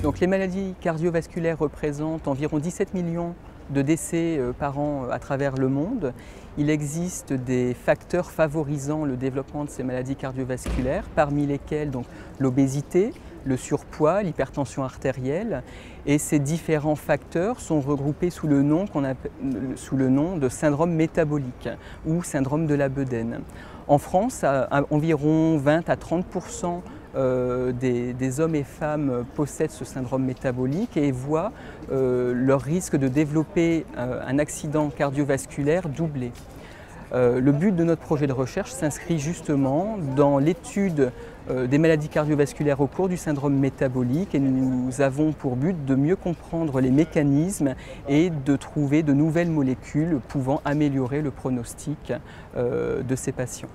Donc les maladies cardiovasculaires représentent environ 17 millions de décès par an à travers le monde. Il existe des facteurs favorisant le développement de ces maladies cardiovasculaires, parmi lesquels l'obésité, le surpoids, l'hypertension artérielle. Et ces différents facteurs sont regroupés sous le nom de syndrome métabolique ou syndrome de la bedaine. En France, environ 20 à 30% des hommes et femmes possèdent ce syndrome métabolique et voient leur risque de développer un accident cardiovasculaire doublé. Le but de notre projet de recherche s'inscrit justement dans l'étude des maladies cardiovasculaires au cours du syndrome métabolique et nous avons pour but de mieux comprendre les mécanismes et de trouver de nouvelles molécules pouvant améliorer le pronostic de ces patients.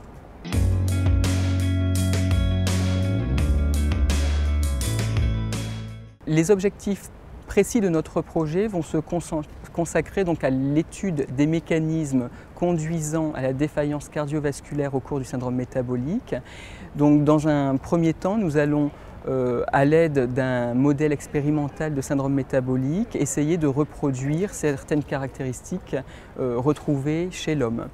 Les objectifs précis de notre projet vont se consacrer à l'étude des mécanismes conduisant à la défaillance cardiovasculaire au cours du syndrome métabolique. Donc, dans un premier temps, nous allons, à l'aide d'un modèle expérimental de syndrome métabolique, essayer de reproduire certaines caractéristiques retrouvées chez l'homme.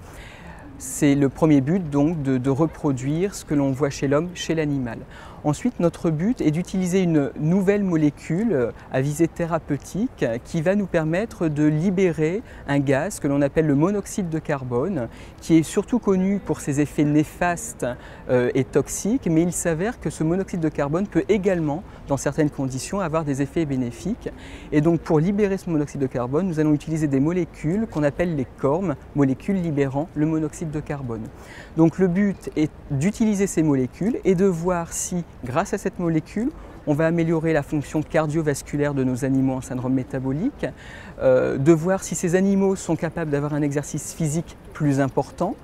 C'est le premier but donc de reproduire ce que l'on voit chez l'homme, chez l'animal. Ensuite, notre but est d'utiliser une nouvelle molécule à visée thérapeutique qui va nous permettre de libérer un gaz que l'on appelle le monoxyde de carbone, qui est surtout connu pour ses effets néfastes et toxiques, mais il s'avère que ce monoxyde de carbone peut également, dans certaines conditions, avoir des effets bénéfiques. Et donc, pour libérer ce monoxyde de carbone, nous allons utiliser des molécules qu'on appelle les CORM, molécules libérant le monoxyde de carbone. Donc, le but est d'utiliser ces molécules et de voir si, grâce à cette molécule, on va améliorer la fonction cardiovasculaire de nos animaux en syndrome métabolique, de voir si ces animaux sont capables d'avoir un exercice physique plus important,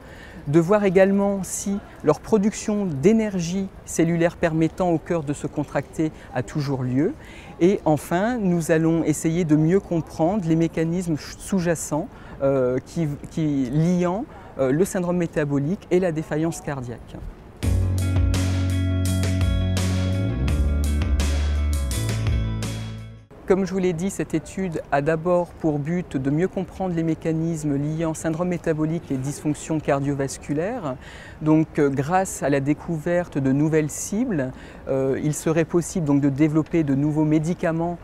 de voir également si leur production d'énergie cellulaire permettant au cœur de se contracter a toujours lieu. Et enfin, nous allons essayer de mieux comprendre les mécanismes sous-jacents liant le syndrome métabolique et la défaillance cardiaque. Comme je vous l'ai dit, cette étude a d'abord pour but de mieux comprendre les mécanismes liant syndrome métabolique et dysfonction cardiovasculaire. Donc, grâce à la découverte de nouvelles cibles, il serait possible de développer de nouveaux médicaments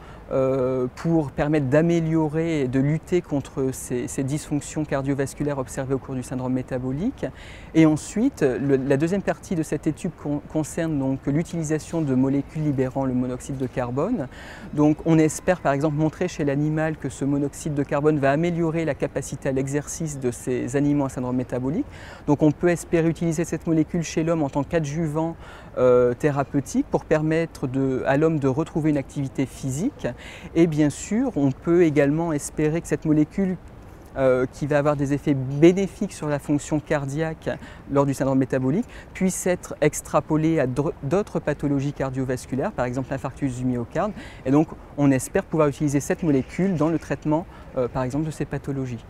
pour permettre d'améliorer et de lutter contre ces dysfonctions cardiovasculaires observées au cours du syndrome métabolique. Et ensuite, la deuxième partie de cette étude concerne l'utilisation de molécules libérant le monoxyde de carbone. Donc, on espère par exemple montrer chez l'animal que ce monoxyde de carbone va améliorer la capacité à l'exercice de ces animaux à syndrome métabolique. Donc, on peut espérer utiliser cette molécule chez l'homme en tant qu'adjuvant thérapeutique pour permettre à l'homme de retrouver une activité physique. Et bien sûr, on peut également espérer que cette molécule qui va avoir des effets bénéfiques sur la fonction cardiaque lors du syndrome métabolique puisse être extrapolée à d'autres pathologies cardiovasculaires, par exemple l'infarctus du myocarde. Et donc, on espère pouvoir utiliser cette molécule dans le traitement, par exemple, de ces pathologies.